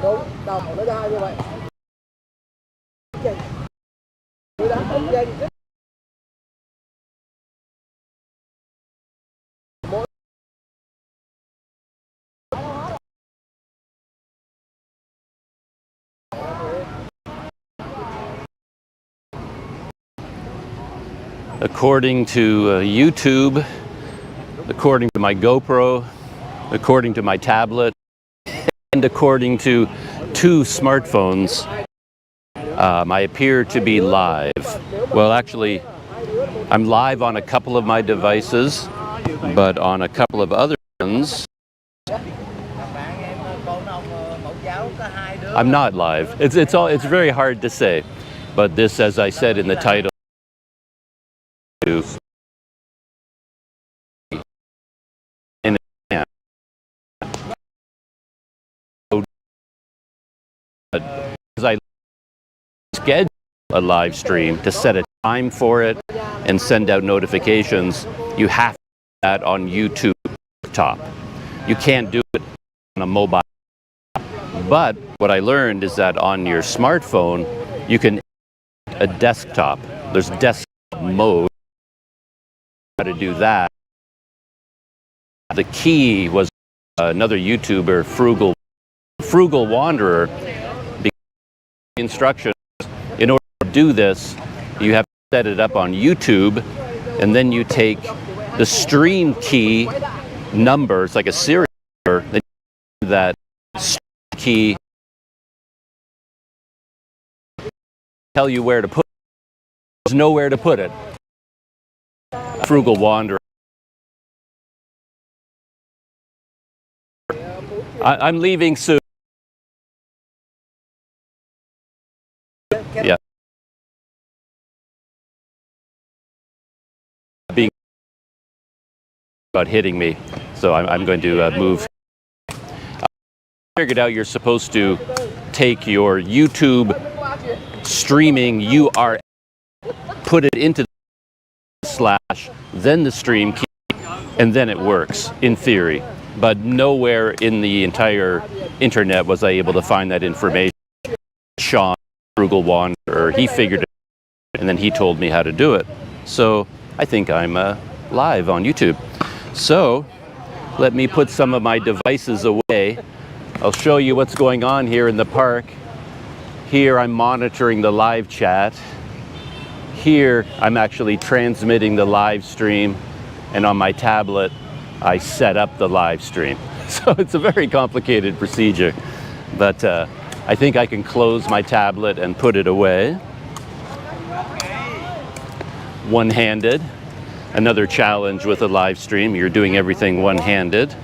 Đúng, đầu nó ra hai như vậy. According to YouTube, according to my GoPro, according to my tablet, and according to 2 smartphones, I appear to be live. Well, actually, I'm live on a couple of my devices, but on a couple of other ones, I'm not live. It's very hard to say, but this, as I said in the title, because I schedule a live stream to set a time for it and send out notifications, you have to do that on YouTube top. You can't do it on a mobile app. But what I learned is that on your smartphone, you can add a desktop. There's desktop mode. How to do that. The key was another YouTuber, Frugal Wanderer. Instructions, in order to do this, you have to set it up on YouTube, and then you take the stream key number, it's like a serial number, then you do that stream key, tell you where to put it. There's nowhere to put it. Frugal Wanderer. I'm leaving soon. Yeah. Being about hitting me, so I'm going to move. I figured out you're supposed to take your YouTube streaming URL, put it into the / then the stream key, and then it works in theory. But nowhere in the entire internet was I able to find that information. Sean, Frugal Wanderer, he figured it out, and then he told me how to do it. So I think I'm live on YouTube. So let me put some of my devices away. I'll show you what's going on here in the park. Here I'm monitoring the live chat. Here I'm actually transmitting the live stream, and on my tablet I set up the live stream. So it's a very complicated procedure, but I think I can close my tablet and put it away. One-handed. Another challenge with a live stream. You're doing everything one-handed.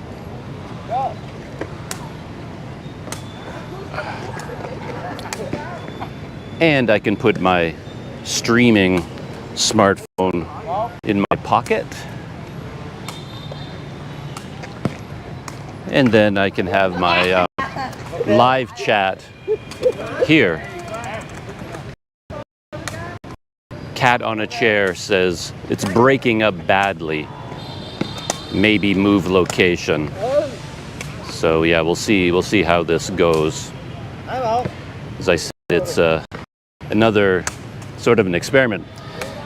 And I can put my streaming smartphone in my pocket. And then I can have my live chat here. Cat on a chair says it's breaking up badly. Maybe move location. So yeah, we'll see how this goes. As I said, it's another sort of an experiment.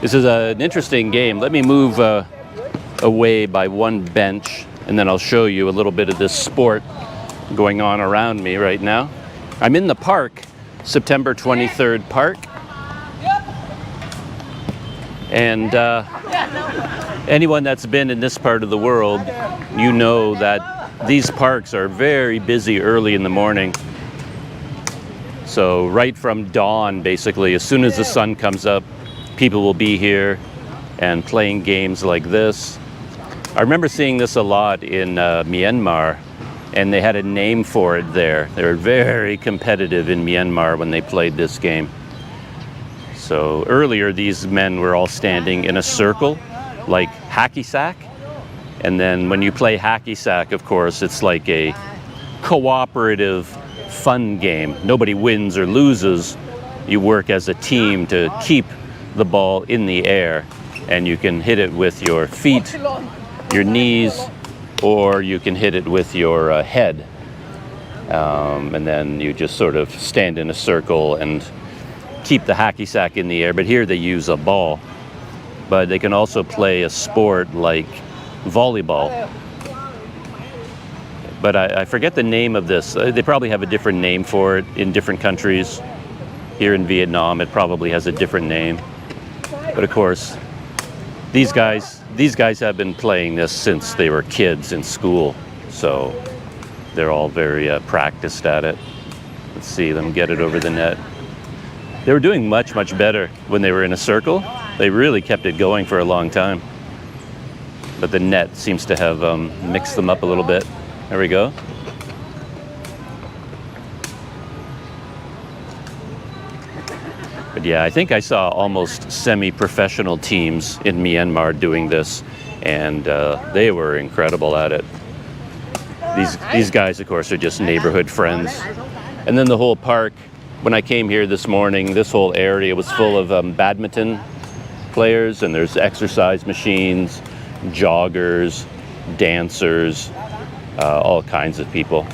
This is an interesting game. Let me move away by one bench, and then I'll show you a little bit of this sport going on around me right now. I'm in the park, September 23rd Park. And anyone that's been in this part of the world, you know that these parks are very busy early in the morning. So right from dawn, basically, as soon as the sun comes up, people will be here and playing games like this. I remember seeing this a lot in Myanmar, and they had a name for it there. They were very competitive in Myanmar when they played this game. So earlier, these men were all standing in a circle, like hacky sack. And then when you play hacky sack, of course, it's like a cooperative, fun game. Nobody wins or loses. You work as a team to keep the ball in the air, and you can hit it with your feet, your knees, or you can hit it with your head. And then you just sort of stand in a circle and keep the hacky sack in the air. But here they use a ball. But they can also play a sport like volleyball. But I forget the name of this. They probably have a different name for it in different countries. Here in Vietnam, it probably has a different name. But of course, these guys have been playing this since they were kids in school. So they're all very practiced at it. Let's see them get it over the net. They were doing much, much better when they were in a circle. They really kept it going for a long time. But the net seems to have mixed them up a little bit. There we go. But yeah, I think I saw almost semi-professional teams in Myanmar doing this, and they were incredible at it. These guys, of course, are just neighborhood friends. And then the whole park, when I came here this morning, this whole area was full of badminton players, and there's exercise machines, joggers, dancers, all kinds of people.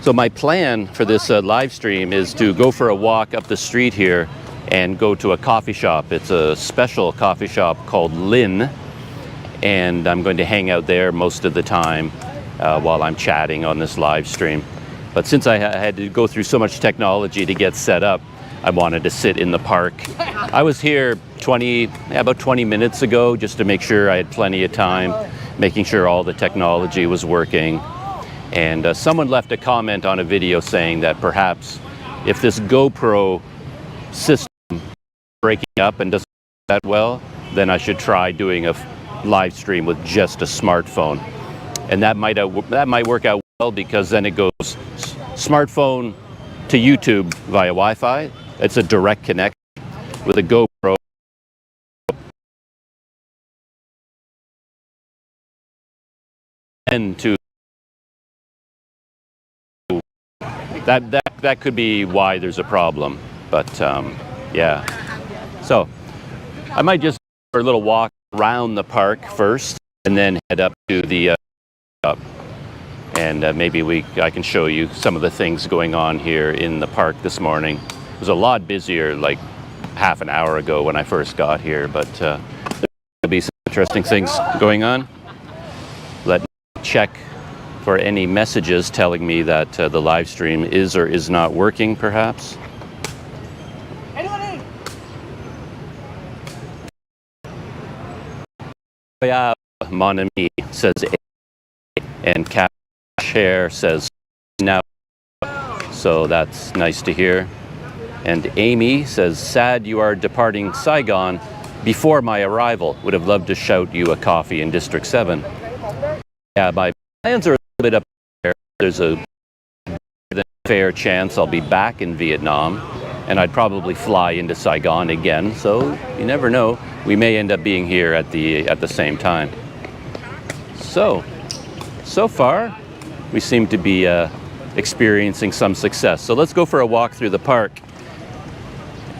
So my plan for this live stream is to go for a walk up the street here and go to a coffee shop. It's a special coffee shop called Lynn, and I'm going to hang out there most of the time while I'm chatting on this live stream. But since I had to go through so much technology to get set up, I wanted to sit in the park. I was here about 20 minutes ago just to make sure I had plenty of time, making sure all the technology was working. And someone left a comment on a video saying that perhaps if this GoPro system is breaking up and doesn't work that well, then I should try doing a live stream with just a smartphone. And that might work out well, because then it goes smartphone to YouTube via Wi-Fi. It's a direct connection with a GoPro. And to that could be why there's a problem. But yeah, so I might just go for a little walk around the park first, and then head up to the shop. And maybe I can show you some of the things going on here in the park this morning. It was a lot busier like half an hour ago when I first got here, but there'll be some interesting things going on. Let me check for any messages telling me that the live stream is or is not working, perhaps. Yeah, mon ami says, and Share says now. So that's nice to hear. And Amy says, sad you are departing Saigon before my arrival. Would have loved to shout you a coffee in District 7. Yeah, my plans are a little bit up there. There's a fair chance I'll be back in Vietnam, and I'd probably fly into Saigon again. So you never know. We may end up being here at the same time. So far, we seem to be experiencing some success. So let's go for a walk through the park,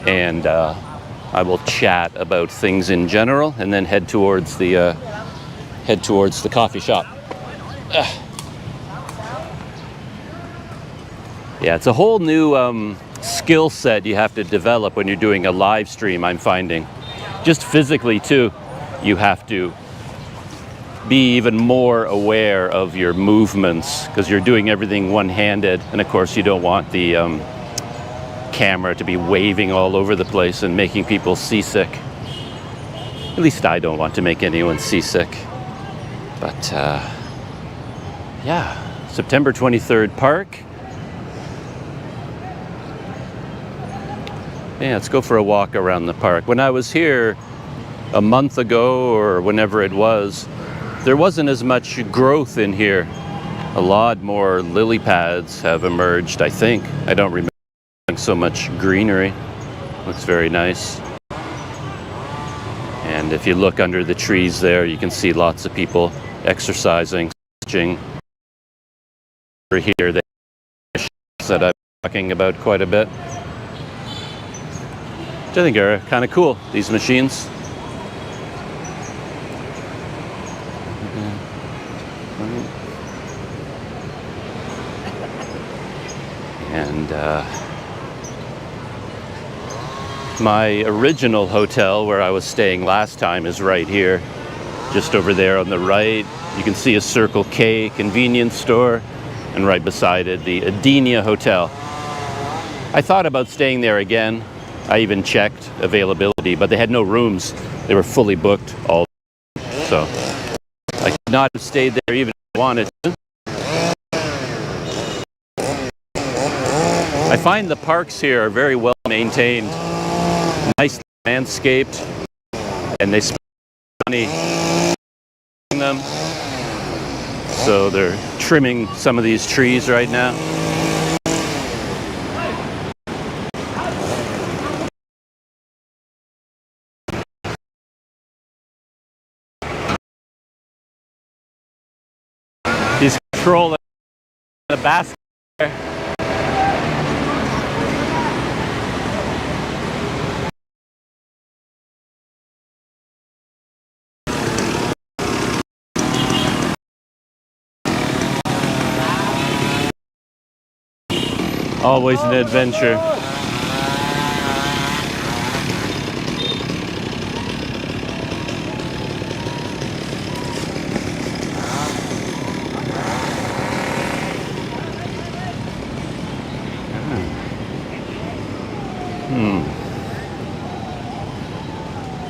and I will chat about things in general, and then head towards the coffee shop. Yeah, it's a whole new skill set you have to develop when you're doing a live stream, I'm finding. Just physically too, you have to be even more aware of your movements, because you're doing everything one-handed, and of course you don't want the camera to be waving all over the place and making people seasick. At least I don't want to make anyone seasick. But yeah, September 23rd Park. Yeah, let's go for a walk around the park. When I was here a month ago, or whenever it was, there wasn't as much growth in here. A lot more lily pads have emerged, I think. I don't remember so much greenery. Looks very nice. And if you look under the trees there, you can see lots of people exercising, stretching. Over here, the that I'm talking about quite a bit, which I think are kind of cool, these machines. And my original hotel where I was staying last time is right here, just over there on the right. You can see a Circle K convenience store, and right beside it, the Adenia Hotel. I thought about staying there again. I even checked availability, but they had no rooms. They were fully booked all. So I could not have stayed there even if I wanted to. I find the parks here are very well maintained, nice landscaped, and they spend money on them. So they're trimming some of these trees right now. He's controlling the basket there. Always an adventure.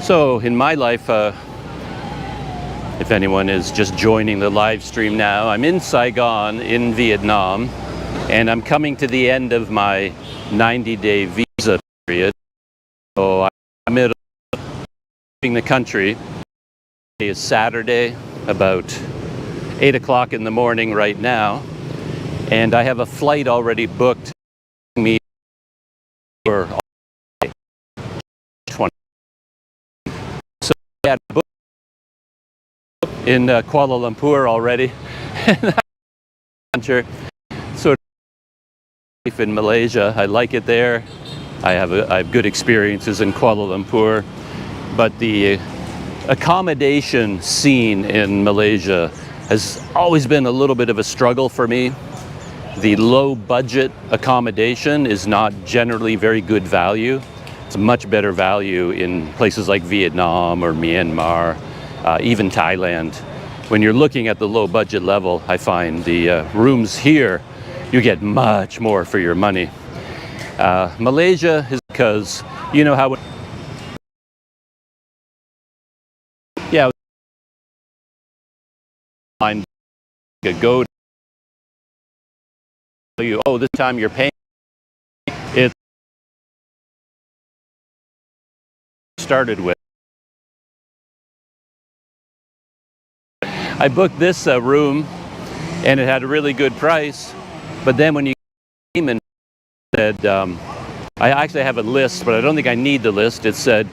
So in my life, if anyone is just joining the live stream now, I'm in Saigon in Vietnam, and I'm coming to the end of my 90-day visa period. So I'm leaving the country. It is Saturday, about 8 o'clock in the morning right now, and I have a flight already booked me for 20. So I had booked in Kuala Lumpur already. Sort of life in Malaysia. I like it there. I have good experiences in Kuala Lumpur, but the accommodation scene in Malaysia has always been a little bit of a struggle for me. The low budget accommodation is not generally very good value. It's much better value in places like Vietnam or Myanmar, even Thailand. When you're looking at the low budget level, I find the rooms here, you get much more for your money. Malaysia is because, you know how, yeah, line go to you, oh, this time you're paying, it started with. I booked this room and it had a really good price, but then when you came and said, I actually have a list, but I don't think I need the list. It said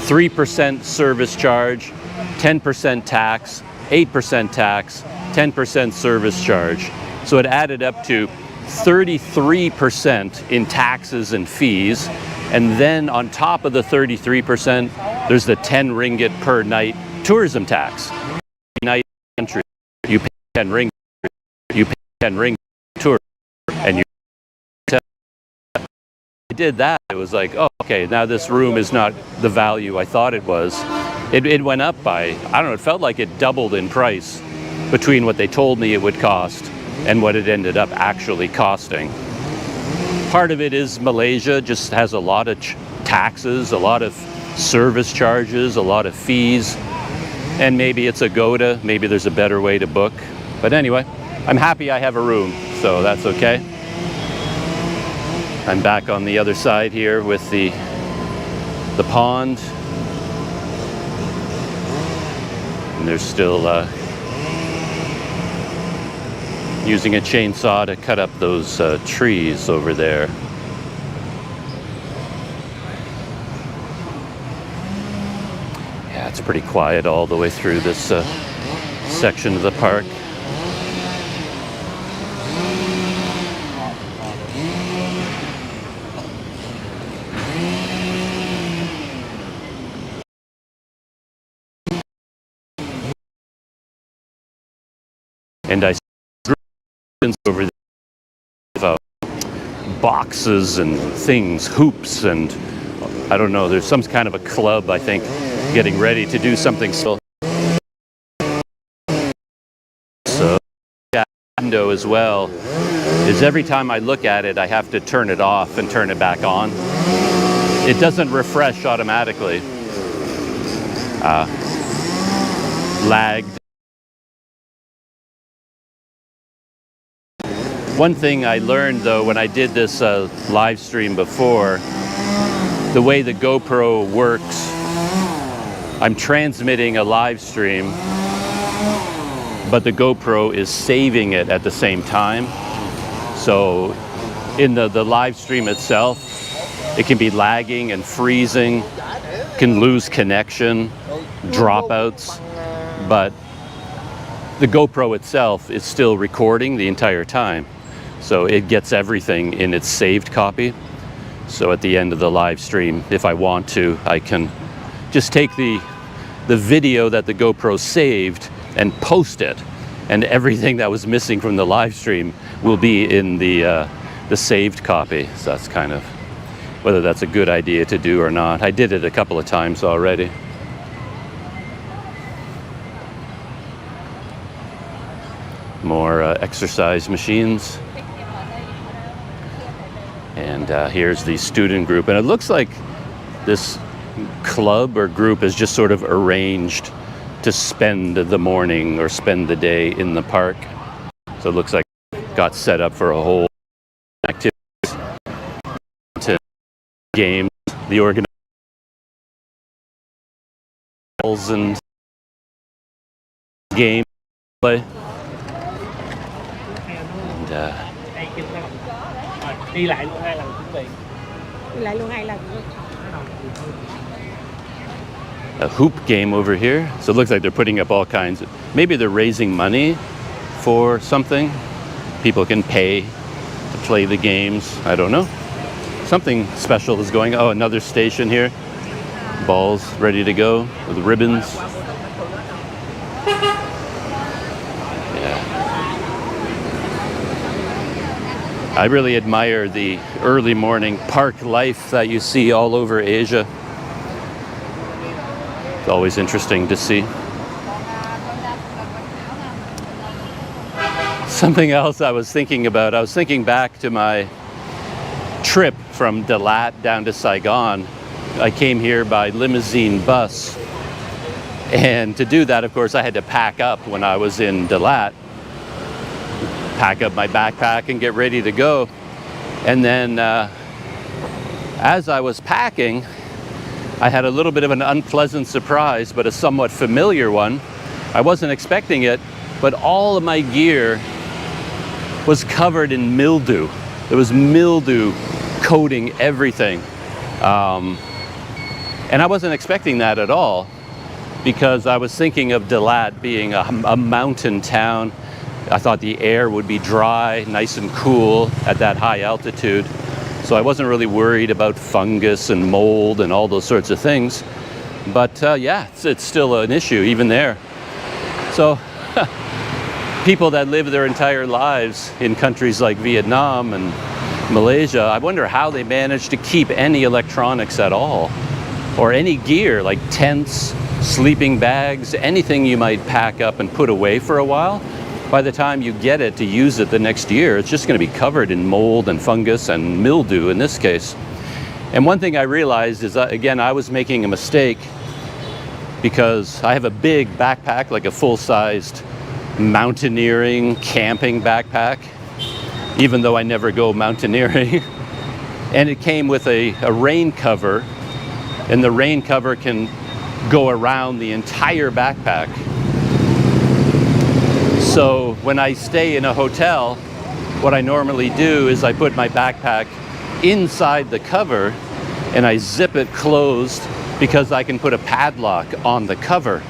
3% service charge, 10% tax, 8% tax, 10% service charge. So it added up to 33% in taxes and fees. And then on top of the 33%, there's the 10 ringgit per night tourism tax. Night entry, you pay 10 ringgit, you pay 10 ringgit tour, and you did that. It was like, oh, okay, now this room is not the value I thought it was. It went up by, I don't know, it felt like it doubled in price between what they told me it would cost and what it ended up actually costing. Part of it is Malaysia just has a lot of taxes, a lot of service charges, a lot of fees, and maybe it's a GoDa, maybe there's a better way to book. But anyway, I'm happy I have a room, so that's okay. I'm back on the other side here with the pond. And they're still using a chainsaw to cut up those trees over there. Yeah, it's pretty quiet all the way through this section of the park. over the boxes and things, hoops, and I don't know, there's some kind of a club, I think, getting ready to do something. So yeah, window as well is every time I look at it, I have to turn it off and turn it back on. It doesn't refresh automatically. Lagged. One thing I learned though when I did this live stream before, the way the GoPro works, I'm transmitting a live stream, but the GoPro is saving it at the same time. So in the live stream itself, it can be lagging and freezing, can lose connection, dropouts, but the GoPro itself is still recording the entire time. So it gets everything in its saved copy. So at the end of the live stream, if I want to, I can just take the video that the GoPro saved and post it, and everything that was missing from the live stream will be in the saved copy. So that's kind of, whether that's a good idea to do or not. I did it a couple of times already. More exercise machines. And here's the student group. And it looks like this club or group is just sort of arranged to spend the morning or spend the day in the park. So it looks like it got set up for a whole activity, to games, the organizers and game play. And đi lại luôn 2 lần cũng tiền. Đi lại luôn 2 lần. A hoop game over here. So it looks like they're putting up all kinds of, maybe they're raising money for something. People can pay to play the games. I don't know. Something special is going on. Oh, another station here. Balls ready to go with ribbons. I really admire the early morning park life that you see all over Asia. It's always interesting to see. Something else I was thinking about, I was thinking back to my trip from Dalat down to Saigon. I came here by limousine bus. And to do that, of course, I had to pack up when I was in Dalat. Pack up my backpack and get ready to go. And then as I was packing, I had a little bit of an unpleasant surprise, but a somewhat familiar one. I wasn't expecting it, but all of my gear was covered in mildew. There was mildew coating everything. And I wasn't expecting that at all, because I was thinking of Dalat being a mountain town. I thought the air would be dry, nice and cool at that high altitude. So I wasn't really worried about fungus and mold and all those sorts of things. But yeah, it's still an issue even there. So people that live their entire lives in countries like Vietnam and Malaysia, I wonder how they manage to keep any electronics at all, or any gear like tents, sleeping bags, anything you might pack up and put away for a while. By the time you get it to use it the next year, it's just going to be covered in mold and fungus and mildew in this case. And one thing I realized is, again, I was making a mistake, because I have a big backpack, like a full-sized mountaineering, camping backpack, even though I never go mountaineering. And it came with a rain cover, and the rain cover can go around the entire backpack. So when I stay in a hotel, what I normally do is I put my backpack inside the cover and I zip it closed, because I can put a padlock on the cover.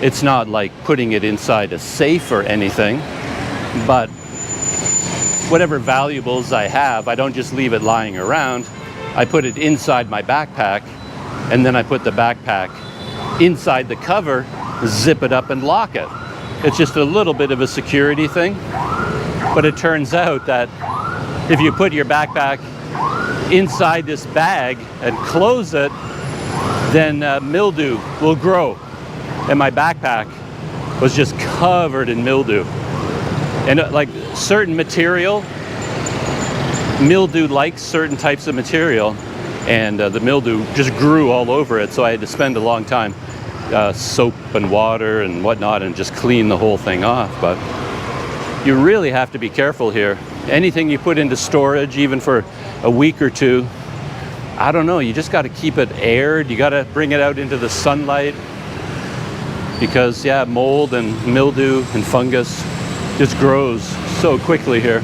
It's not like putting it inside a safe or anything, but whatever valuables I have, I don't just leave it lying around. I put it inside my backpack, and then I put the backpack inside the cover, zip it up and lock it. It's just a little bit of a security thing. But it turns out that if you put your backpack inside this bag and close it, then mildew will grow. And my backpack was just covered in mildew. And like certain material, mildew likes certain types of material, and the mildew just grew all over it. So I had to spend a long time soap and water and whatnot and just clean the whole thing off. But you really have to be careful here. Anything you put into storage, even for a week or two, I don't know, you just got to keep it aired. You got to bring it out into the sunlight, because yeah, mold and mildew and fungus just grows so quickly here.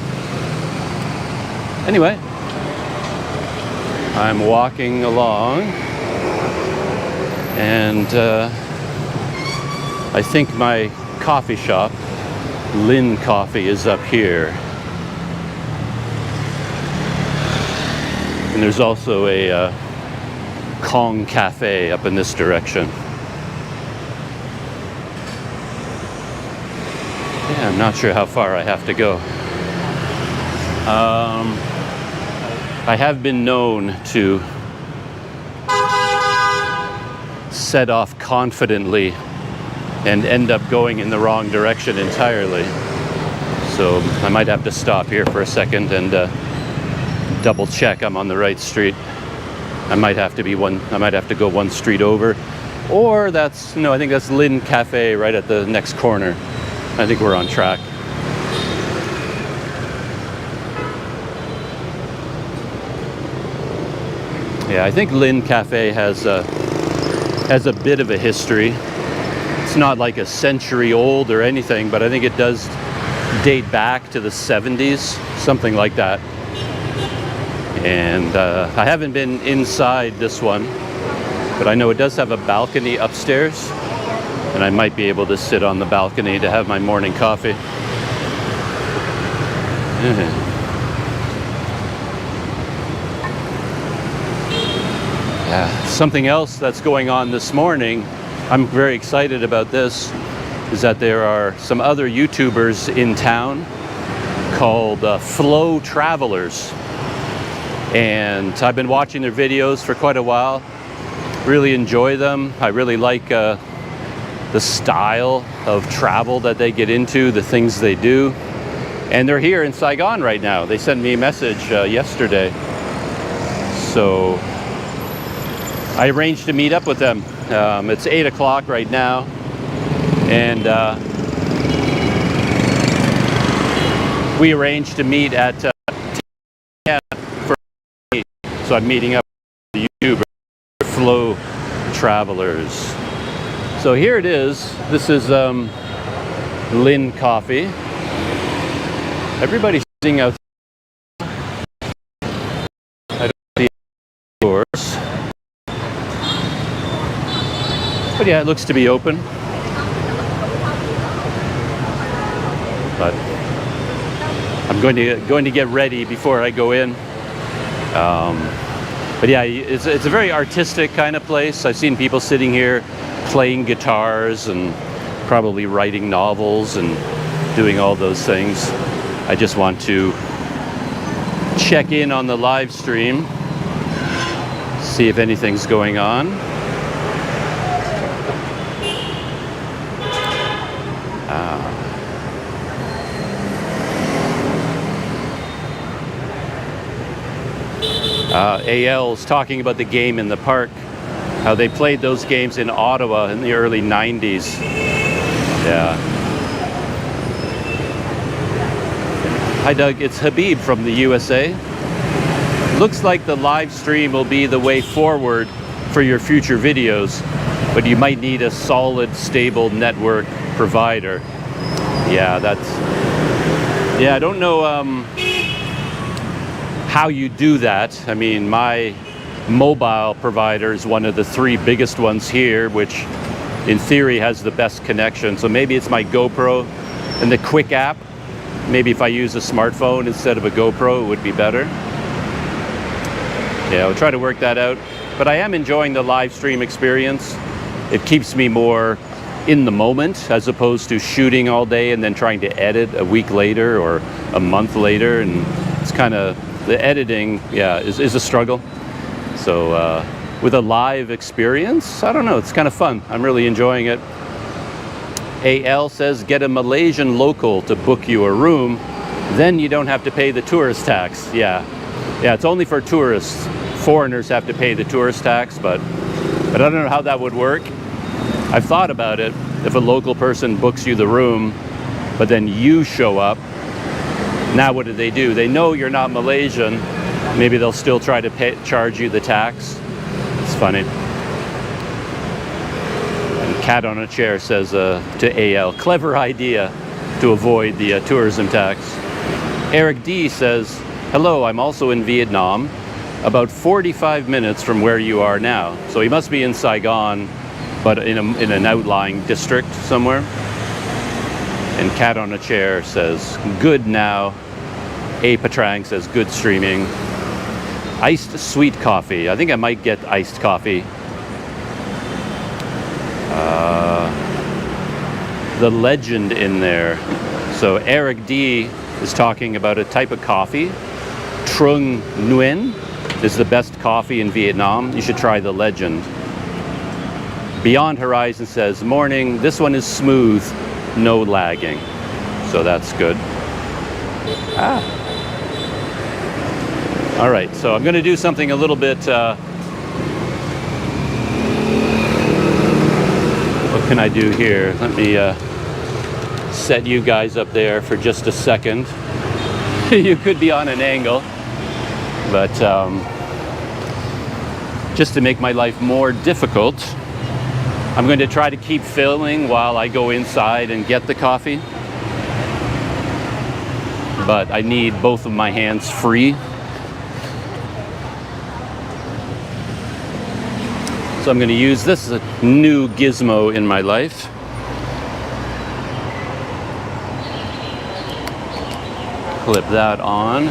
Anyway, I'm walking along, and I think my coffee shop, Lynn Cafe, is up here. And there's also a Kong Cafe up in this direction. Yeah, I'm not sure how far I have to go. I have been known to set off confidently and end up going in the wrong direction entirely. So I might have to stop here for a second and double check I'm on the right street. I might have to go one street over, or that's, no, I think that's Lynn Cafe right at the next corner. I think we're on track. Yeah, I think Lynn Cafe has a bit of a history. It's not like a century old or anything, but I think it does date back to the 70s, something like that. And I haven't been inside this one, but I know it does have a balcony upstairs, and I might be able to sit on the balcony to have my morning coffee. Yeah. Something else that's going on this morning, I'm very excited about this, is that there are some other YouTubers in town called Flow Travelers. And I've been watching their videos for quite a while. Really enjoy them. I really like the style of travel that they get into, the things they do. And they're here in Saigon right now. They sent me a message yesterday. So I arranged to meet up with them. It's 8 o'clock right now. And we arranged to meet at 10 for me. So I'm meeting up with the YouTuber Flow Travelers. So here it is. This is Lynn Cafe. Everybody's sitting out. I don't see doors. But yeah, it looks to be open. But I'm going to get ready before I go in. But yeah, it's a very artistic kind of place. I've seen people sitting here playing guitars and probably writing novels and doing all those things. I just want to check in on the live stream, see if anything's going on. AL's talking about the game in the park, how they played those games in Ottawa in the early 90s. Yeah. Hi Doug, it's Habib from the USA. Looks like the live stream will be the way forward for your future videos, but you might need a solid, stable network provider. Yeah, I don't know how you do that. I mean, my mobile provider is one of the 3 biggest ones here, which in theory has the best connection. So maybe it's my GoPro and the Quick app. Maybe if I use a smartphone instead of a GoPro, it would be better. Yeah, I'll try to work that out. But I am enjoying the live stream experience. It keeps me more in the moment, as opposed to shooting all day and then trying to edit a week later or a month later. And it's kind of, the editing, is a struggle. So with a live experience, I don't know, it's kind of fun. I'm really enjoying it. AL says, get a Malaysian local to book you a room, then you don't have to pay the tourist tax. Yeah, it's only for tourists. Foreigners have to pay the tourist tax, but I don't know how that would work. I've thought about it. If a local person books you the room, but then you show up, now what do? They know you're not Malaysian. Maybe they'll still try to charge you the tax. It's funny. Cat on a chair says to AL, clever idea to avoid the tourism tax. Eric D says, hello, I'm also in Vietnam, about 45 minutes from where you are now. So he must be in Saigon, but in an outlying district somewhere. And Cat on a chair says, good now. A Patrang says, good streaming. Iced sweet coffee. I think I might get iced coffee. The legend in there. So Eric D is talking about a type of coffee. Trung Nguyen is the best coffee in Vietnam. You should try the legend. Beyond Horizon says, morning, this one is smooth, no lagging. So that's good. All right, so I'm gonna do something a little bit, what can I do here? Let me set you guys up there for just a second. You could be on an angle, but just to make my life more difficult, I'm going to try to keep filming while I go inside and get the coffee. But I need both of my hands free. So I'm going to use this as a new gizmo in my life. Clip that on.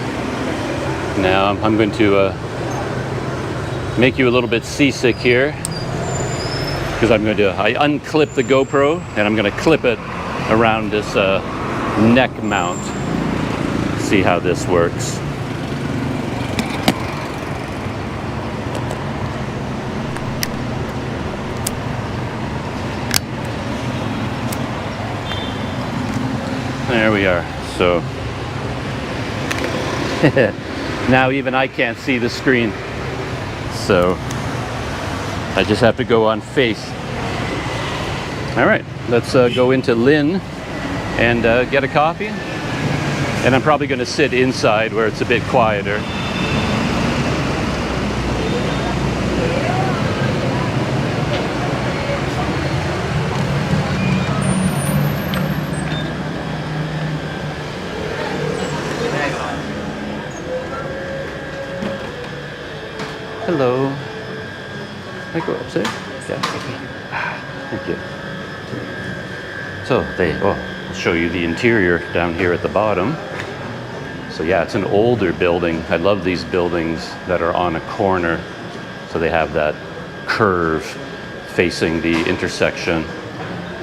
Now I'm going to make you a little bit seasick here, because I unclip the GoPro and I'm going to clip it around this neck mount. See how this works. There we are. So now even I can't see the screen. So I just have to go on face. All right, let's go into Lynn and get a coffee. And I'm probably going to sit inside where it's a bit quieter. Hello. Can I go upstairs? Yeah, okay. Thank you. So I'll show you the interior down here at the bottom. So yeah, it's an older building. I love these buildings that are on a corner. So they have that curve facing the intersection.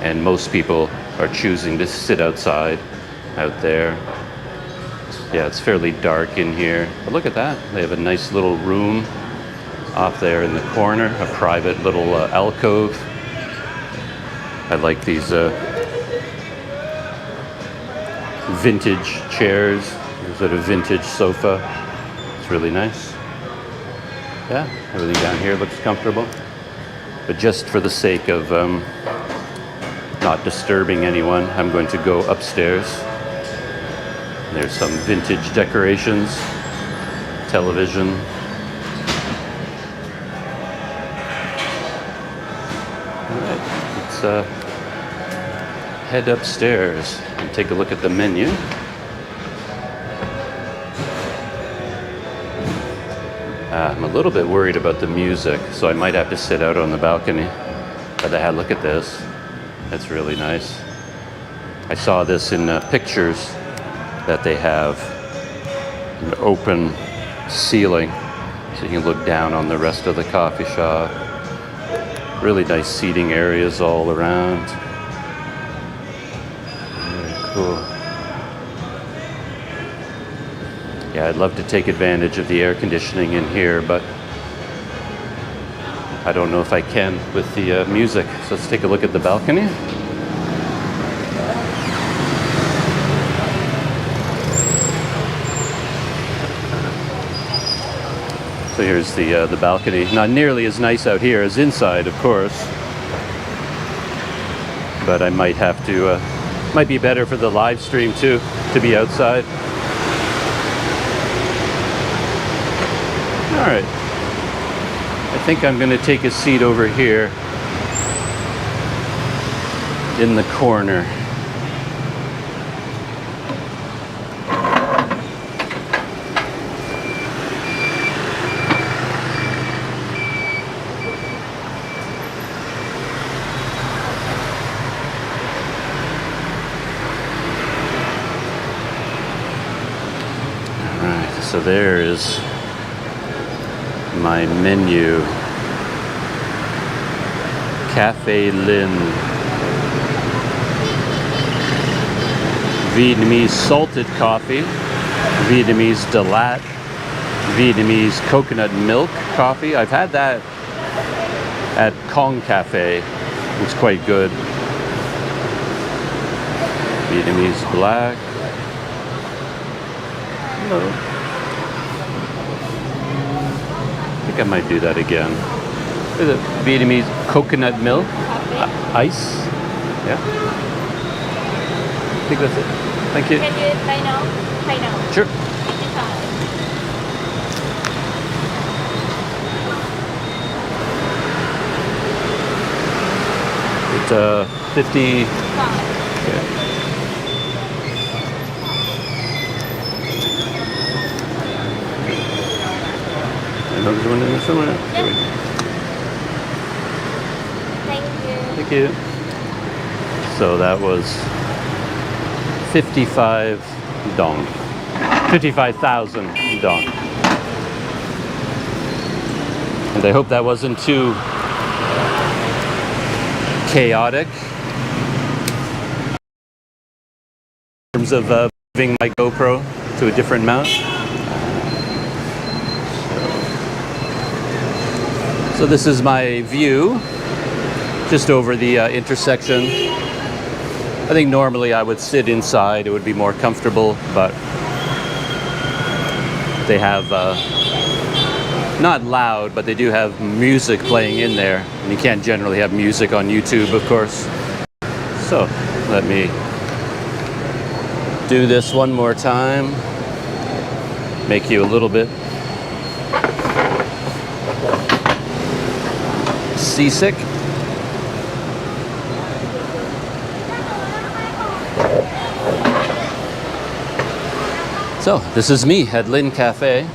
And most people are choosing to sit outside out there. Yeah, it's fairly dark in here. But look at that. They have a nice little room off there in the corner, a private little alcove. I like these vintage chairs. There's a vintage sofa. It's really nice. Yeah, everything down here looks comfortable. But just for the sake of not disturbing anyone, I'm going to go upstairs. There's some vintage decorations, television. Head upstairs and take a look at the menu. I'm a little bit worried about the music, so I might have to sit out on the balcony. But look at this. That's really nice. I saw this in pictures that they have an open ceiling, so you can look down on the rest of the coffee shop. Really nice seating areas all around. cool. Yeah, I'd love to take advantage of the air conditioning in here, but I don't know if I can with the music. So let's take a look at the balcony. So here's the balcony. Not nearly as nice out here as inside, of course. But I might have to, might be better for the live stream too, to be outside. All right. I think I'm going to take a seat over here in the corner. So there is my menu. Cafe Lynn. Vietnamese salted coffee. Vietnamese Delat. Vietnamese coconut milk coffee. I've had that at Kong Cafe. It's quite good. Vietnamese black. Hello. I think I might do that again. Is it Vietnamese coconut milk? Ice? Yeah. I think that's it. Thank you. Can you pay now? Pay now. Sure. 55. It's 50. Okay. There's one in there somewhere. Yep. Thank you. Thank you. So that was 55 dong. 55,000 dong. And I hope that wasn't too chaotic in terms of moving my GoPro to a different mount. So this is my view, just over the intersection. I think normally I would sit inside, it would be more comfortable, but they have, not loud, but they do have music playing in there. And you can't generally have music on YouTube, of course. So let me do this one more time, make you a little bit seasick. So this is me at Lynn Cafe.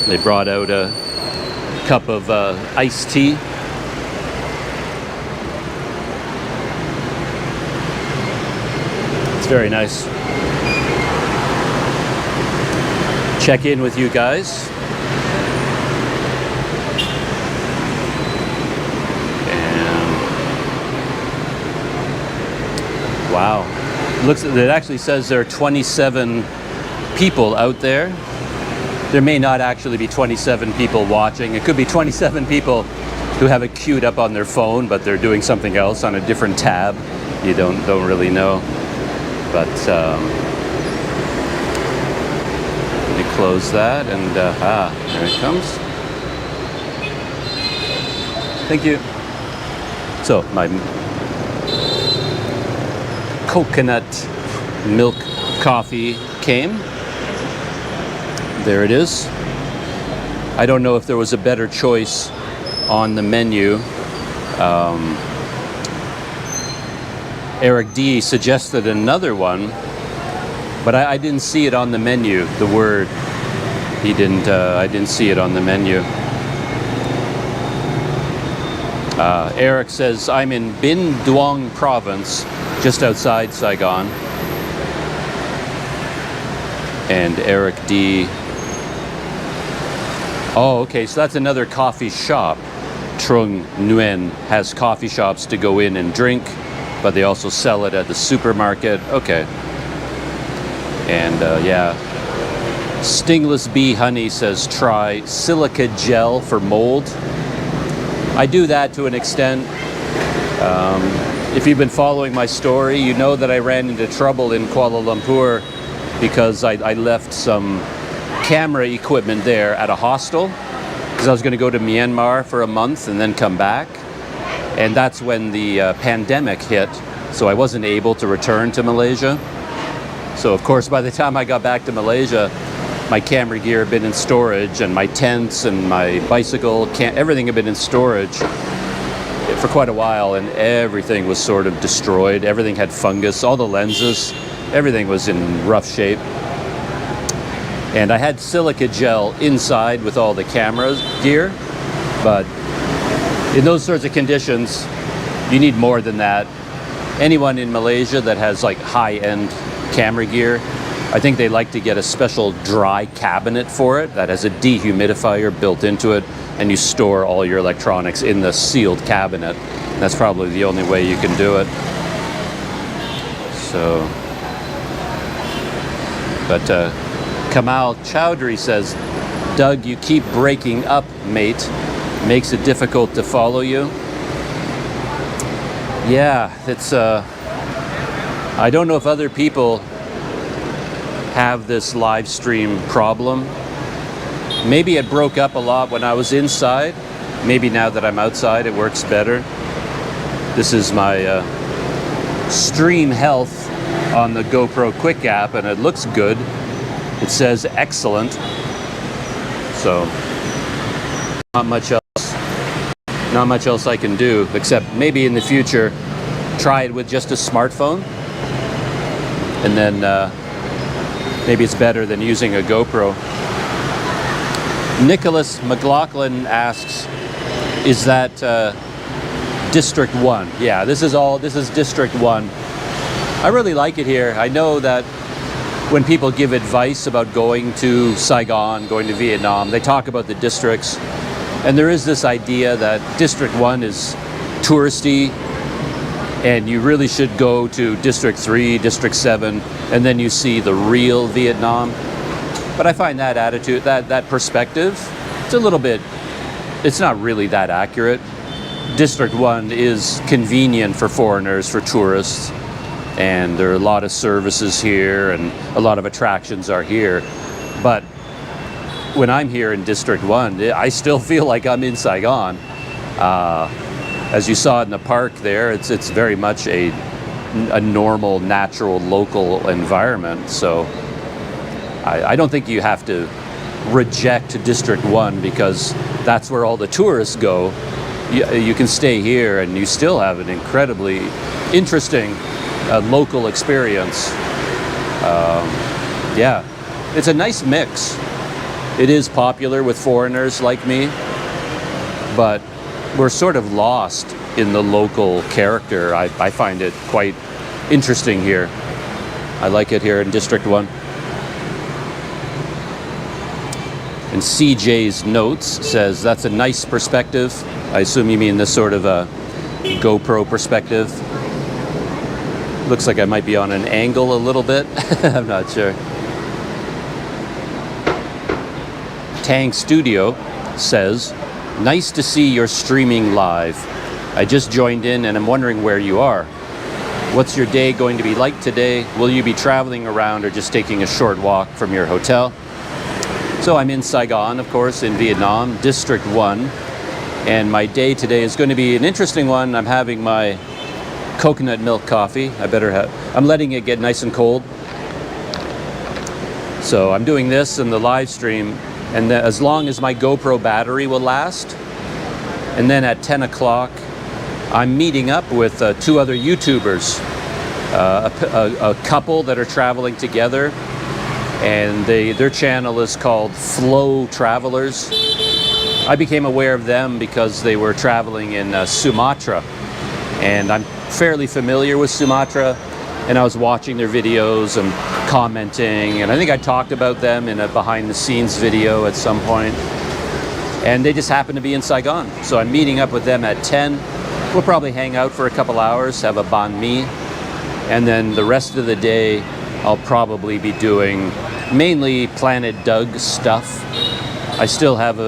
They brought out a cup of iced tea. It's very nice. Check in with you guys. Wow. It actually says there are 27 people out there. There may not actually be 27 people watching. It could be 27 people who have it queued up on their phone, but they're doing something else on a different tab. You don't really know. But let me close that, and there it comes. Thank you. So my coconut milk coffee came. There it is. I don't know if there was a better choice on the menu. Eric D suggested another one, but I didn't see it on the menu. The word, he didn't. I didn't see it on the menu. Eric says, I'm in Binh Duong province, just outside Saigon. And Eric D. Oh, okay, so that's another coffee shop. Trung Nguyen has coffee shops to go in and drink. but they also sell it at the supermarket. Okay. And yeah, Stingless Bee Honey says try silica gel for mold. I do that to an extent. If you've been following my story, you know that I ran into trouble in Kuala Lumpur because I left some camera equipment there at a hostel because I was going to go to Myanmar for a month and then come back. And that's when the pandemic hit, so I wasn't able to return to Malaysia. So of course, by the time I got back to Malaysia, my camera gear had been in storage, and my tents and my bicycle, everything had been in storage for quite a while, and everything was sort of destroyed. Everything had fungus, all the lenses, everything was in rough shape. And I had silica gel inside with all the camera gear, but in those sorts of conditions, you need more than that. Anyone in Malaysia that has like high-end camera gear, I think they like to get a special dry cabinet for it that has a dehumidifier built into it, and you store all your electronics in the sealed cabinet. And that's probably the only way you can do it. So, but Kamal Chowdhury says, Doug, you keep breaking up, mate. Makes it difficult to follow you. Yeah, it's I don't know if other people have this live stream problem. Maybe it broke up a lot when I was inside. Maybe now that I'm outside it works better. This is my stream health on the GoPro Quick app, and it looks good. It says excellent. So not much else I can do, except maybe in the future try it with just a smartphone, and then maybe it's better than using a GoPro. Nicholas McLaughlin asks, is that District 1? Yeah, this is District 1. I really like it here. I know that when people give advice about going to Saigon, going to Vietnam, they talk about the districts. And there is this idea that District 1 is touristy, and you really should go to District 3, District 7, and then you see the real Vietnam. But I find that attitude, that perspective, it's not really that accurate. District 1 is convenient for foreigners, for tourists, and there are a lot of services here, and a lot of attractions are here. But when I'm here in District 1, I still feel like I'm in Saigon. As you saw in the park there, it's very much a normal, natural, local environment. So I don't think you have to reject District 1 because that's where all the tourists go. You can stay here and you still have an incredibly interesting local experience. Yeah, it's a nice mix. It is popular with foreigners like me, but we're sort of lost in the local character. I find it quite interesting here. I like it here in District 1. And CJ's notes says, that's a nice perspective. I assume you mean this sort of a GoPro perspective. Looks like I might be on an angle a little bit. I'm not sure. Tang Studio says, nice to see you're streaming live. I just joined in and I'm wondering where you are. What's your day going to be like today? Will you be traveling around or just taking a short walk from your hotel? So I'm in Saigon, of course, in Vietnam, District 1. And my day today is going to be an interesting one. I'm having my coconut milk coffee. I'm letting it get nice and cold. So I'm doing this in the live stream, and as long as my GoPro battery will last. And then at 10 o'clock, I'm meeting up with two other YouTubers, a couple that are traveling together, and their channel is called Flow Travelers. I became aware of them because they were traveling in Sumatra, and I'm fairly familiar with Sumatra, and I was watching their videos and commenting, and I think I talked about them in a behind-the-scenes video at some point, and they just happened to be in Saigon. So I'm meeting up with them at 10, We'll probably hang out for a couple hours, have a banh mi, and then the rest of the day I'll probably be doing mainly Planet Doug stuff. I still have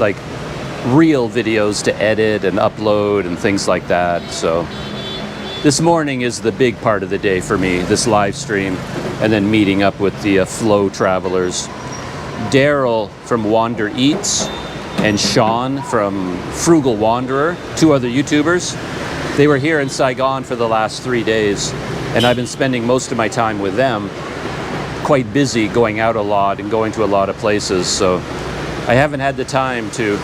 like real videos to edit and upload and things like that. So this morning is the big part of the day for me, this live stream, and then meeting up with the Flow travelers. Daryl from Wander Eats and Sean from Frugal Wanderer, 2 other YouTubers. They were here in Saigon for the last 3 days, and I've been spending most of my time with them. Quite busy, going out a lot and going to a lot of places, so I haven't had the time to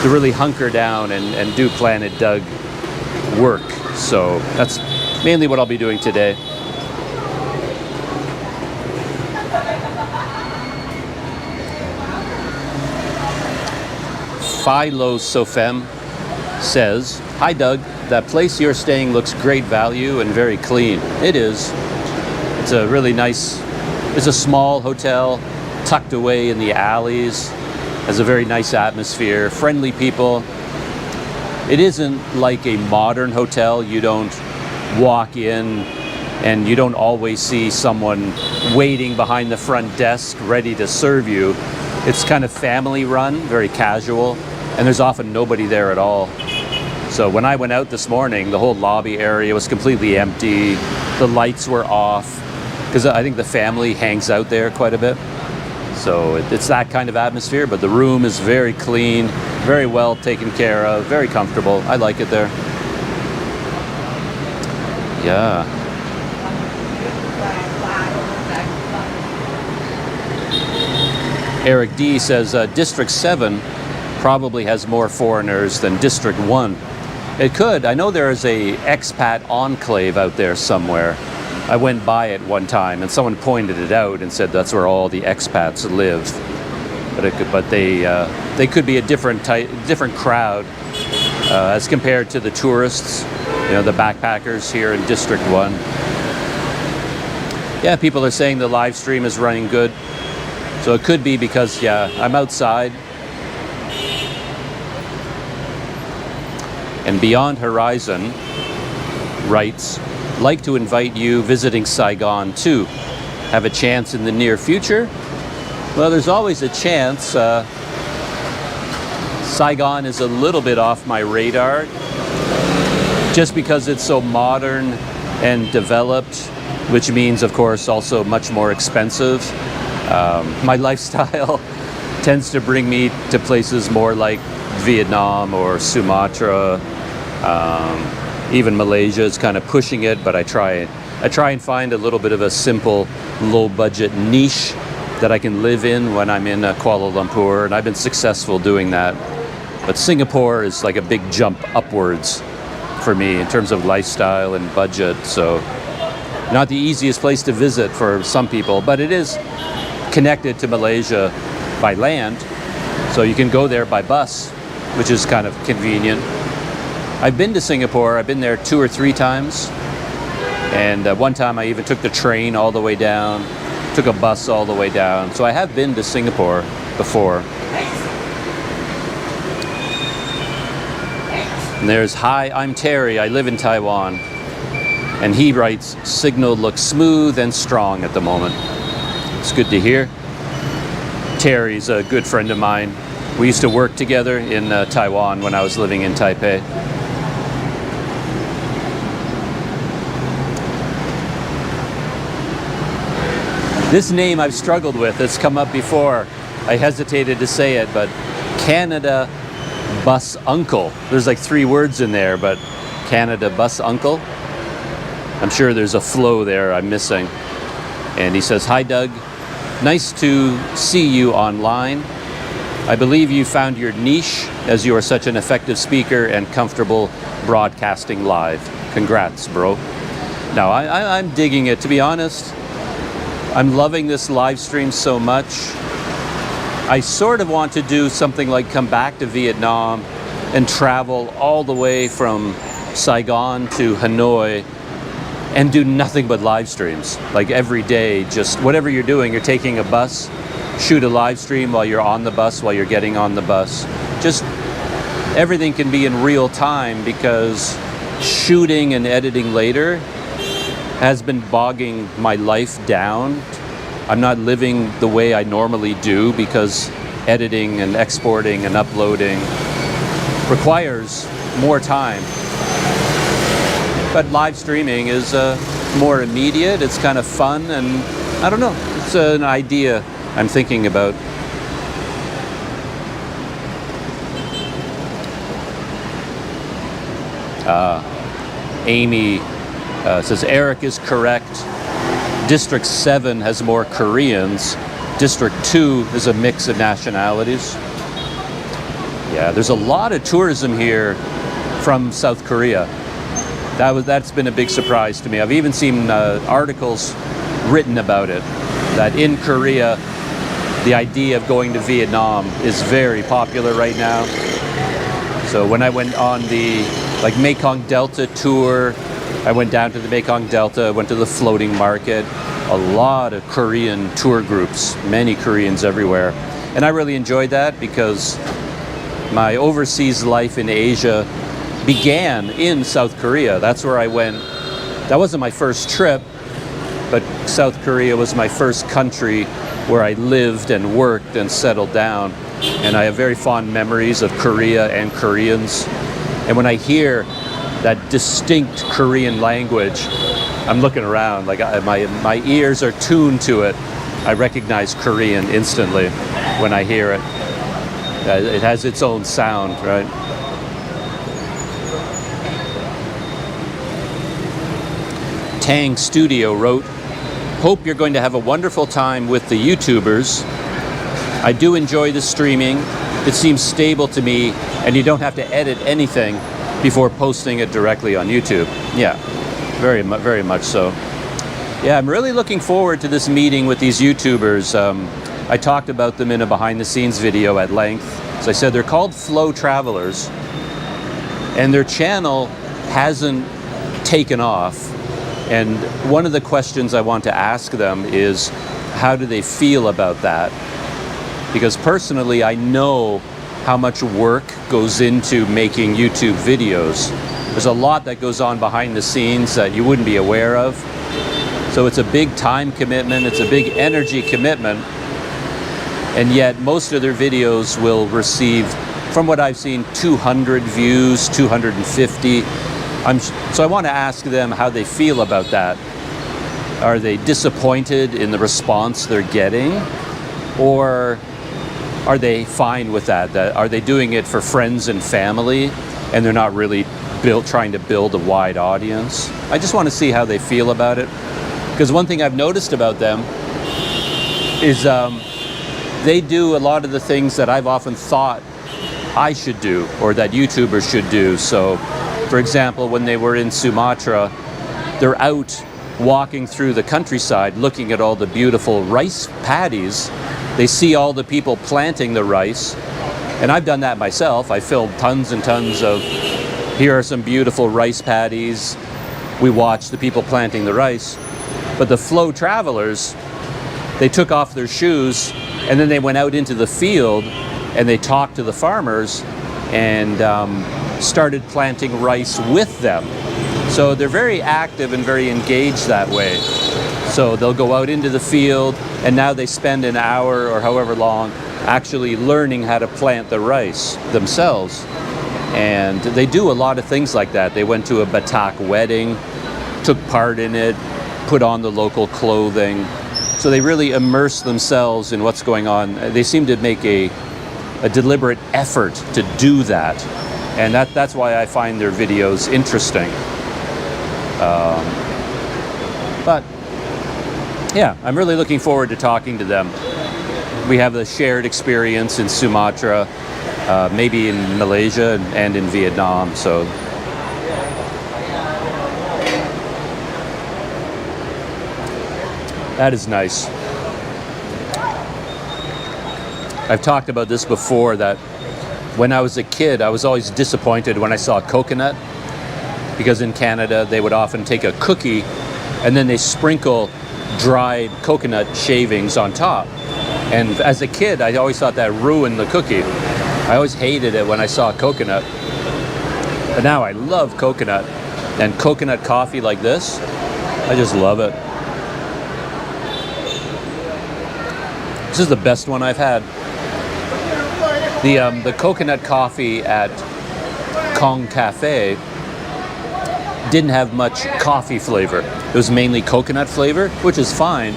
really hunker down and do Planet Doug work. So that's mainly what I'll be doing today. Philo Sofem says, "Hi Doug, that place you're staying looks great value and very clean." It is. It's a really nice, it's a small hotel tucked away in the alleys. Has a very nice atmosphere, friendly people. It isn't like a modern hotel. You don't walk in and you don't always see someone waiting behind the front desk ready to serve you. It's kind of family run, very casual, and there's often nobody there at all. So when I went out this morning, the whole lobby area was completely empty. The lights were off because I think the family hangs out there quite a bit. So it's that kind of atmosphere, but the room is very clean, very well taken care of, very comfortable. I like it there. Yeah. Eric D says District 7 probably has more foreigners than District 1. It could. I know there is a expat enclave out there somewhere. I went by it one time and someone pointed it out and said that's where all the expats live. But they could be a different crowd as compared to the tourists, you know, the backpackers here in District 1. Yeah, people are saying the live stream is running good. So it could be because, yeah, I'm outside. And Beyond Horizon writes, "Like to invite you visiting Saigon too. Have a chance in the near future?" Well, there's always a chance. Saigon is a little bit off my radar just because it's so modern and developed, which means, of course, also much more expensive. My lifestyle tends to bring me to places more like Vietnam or Sumatra. Even Malaysia is kind of pushing it, but I try and find a little bit of a simple, low-budget niche that I can live in when I'm in Kuala Lumpur, and I've been successful doing that. But Singapore is like a big jump upwards for me in terms of lifestyle and budget, so not the easiest place to visit for some people, but it is connected to Malaysia by land, so you can go there by bus, which is kind of convenient. I've been to Singapore. I've been there 2 or 3 times. And one time I even took the train all the way down, took a bus all the way down. So I have been to Singapore before. And there's, "Hi, I'm Terry. I live in Taiwan." And he writes, "Signal looks smooth and strong at the moment." It's good to hear. Terry's a good friend of mine. We used to work together in Taiwan when I was living in Taipei. This name I've struggled with. It's come up before. I hesitated to say it, but Canada Bus Uncle. There's like 3 words in there, but Canada Bus Uncle. I'm sure there's a flow there I'm missing. And he says, "Hi Doug, nice to see you online. I believe you found your niche as you are such an effective speaker and comfortable broadcasting live. Congrats, bro." Now, I'm digging it, to be honest. I'm loving this live stream so much. I sort of want to do something like come back to Vietnam and travel all the way from Saigon to Hanoi and do nothing but live streams. Like every day, just whatever you're doing, you're taking a bus, shoot a live stream while you're on the bus, while you're getting on the bus. Just everything can be in real time, because shooting and editing later has been bogging my life down. I'm not living the way I normally do, because editing and exporting and uploading requires more time. But live streaming is more immediate, it's kind of fun, and I don't know, it's an idea I'm thinking about. Amy says, Eric is correct. District 7 has more Koreans. District 2 is a mix of nationalities. Yeah, there's a lot of tourism here from South Korea. That's been a big surprise to me. I've even seen articles written about it, that in Korea, the idea of going to Vietnam is very popular right now. So when I went on the Mekong Delta tour, I went down to the Mekong Delta, went to the floating market, a lot of Korean tour groups, many Koreans everywhere. And I really enjoyed that, because my overseas life in Asia began in South Korea. That's where I went. That wasn't my first trip, but South Korea was my first country where I lived and worked and settled down. And I have very fond memories of Korea and Koreans. And when I hear that distinct Korean language, I'm looking around, like my ears are tuned to it. I recognize Korean instantly when I hear it. It has its own sound, right? Tang Studio wrote, hope you're going to have a wonderful time with the YouTubers. I do enjoy the streaming. It seems stable to me, and you don't have to edit anything before posting it directly on YouTube. Yeah, very much so. Yeah, I'm really looking forward to this meeting with these YouTubers. I talked about them in a behind-the-scenes video at length. As I said, they're called Flow Travelers, and their channel hasn't taken off. And one of the questions I want to ask them is, how do they feel about that? Because personally, I know how much work goes into making YouTube videos. There's a lot that goes on behind the scenes that you wouldn't be aware of. So it's a big time commitment, it's a big energy commitment, and yet most of their videos will receive, from what I've seen, 200 views, 250. So I want to ask them how they feel about that. Are they disappointed in the response they're getting? Or are they fine with that? Are they doing it for friends and family, and they're not really trying to build a wide audience? I just want to see how they feel about it. Because one thing I've noticed about them is they do a lot of the things that I've often thought I should do, or that YouTubers should do. So, for example, when they were in Sumatra, they're out walking through the countryside looking at all the beautiful rice paddies. They see all the people planting the rice, and I've done that myself. I filmed tons and tons of, here are some beautiful rice paddies. We watched the people planting the rice. But the Flow Travelers, they took off their shoes, and then they went out into the field, and they talked to the farmers, and started planting rice with them. So they're very active and very engaged that way. So they'll go out into the field, and now they spend an hour or however long actually learning how to plant the rice themselves. And they do a lot of things like that. They went to a Batak wedding, took part in it, put on the local clothing. So they really immerse themselves in what's going on. They seem to make a deliberate effort to do that. And that's why I find their videos interesting. But yeah, I'm really looking forward to talking to them. We have a shared experience in Sumatra, maybe in Malaysia and in Vietnam. So that is nice. I've talked about this before, that when I was a kid, I was always disappointed when I saw coconut, because in Canada they would often take a cookie and then they sprinkle dried coconut shavings on top. And as a kid, I always thought that ruined the cookie. I always hated it when I saw coconut. But now I love coconut. And coconut coffee like this, I just love it. This is the best one I've had. The coconut coffee at Kong Cafe didn't have much coffee flavor. It was mainly coconut flavor, which is fine,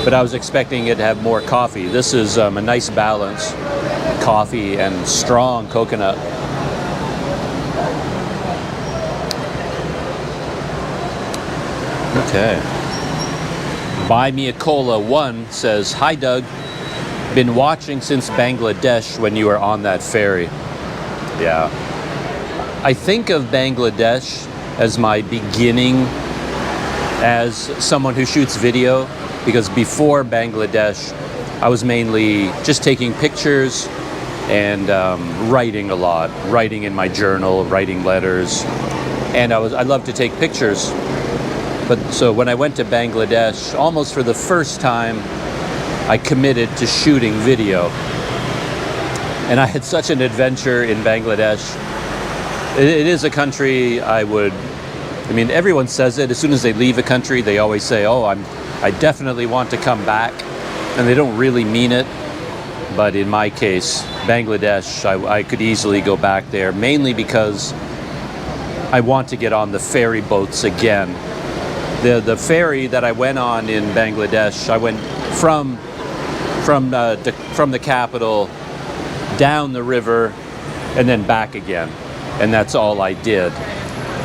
but I was expecting it to have more coffee. This is a nice balance, coffee and strong coconut. Okay. Buy Me a Cola 1 says, "Hi Doug, been watching since Bangladesh when you were on that ferry." Yeah. I think of Bangladesh as my beginning as someone who shoots video, because before Bangladesh, I was mainly just taking pictures and writing a lot, writing in my journal, writing letters, and I love to take pictures. But so when I went to Bangladesh, almost for the first time, I committed to shooting video. And I had such an adventure in Bangladesh. It is a country I mean, everyone says it. As soon as they leave a country, they always say, oh, I definitely want to come back. And they don't really mean it. But in my case, Bangladesh, I could easily go back there, mainly because I want to get on the ferry boats again. The ferry that I went on in Bangladesh, I went from the capital down the river and then back again, and that's all I did.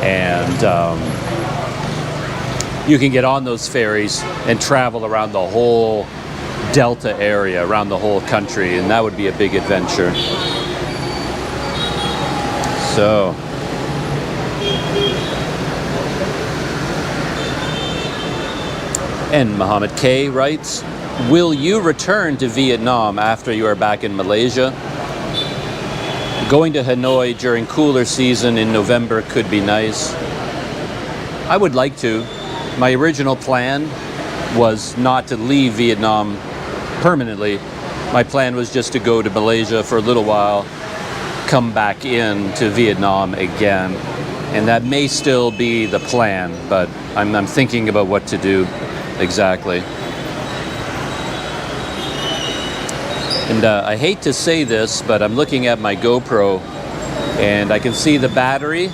And you can get on those ferries and travel around the whole delta area, around the whole country, and that would be a big adventure. So and Muhammad K writes, "Will you return to Vietnam after you are back in Malaysia? Going to Hanoi during cooler season in November could be nice." I would like to. My original plan was not to leave Vietnam permanently. My plan was just to go to Malaysia for a little while, come back in to Vietnam again. And that may still be the plan, but I'm thinking about what to do exactly. And I hate to say this, but I'm looking at my GoPro and I can see the battery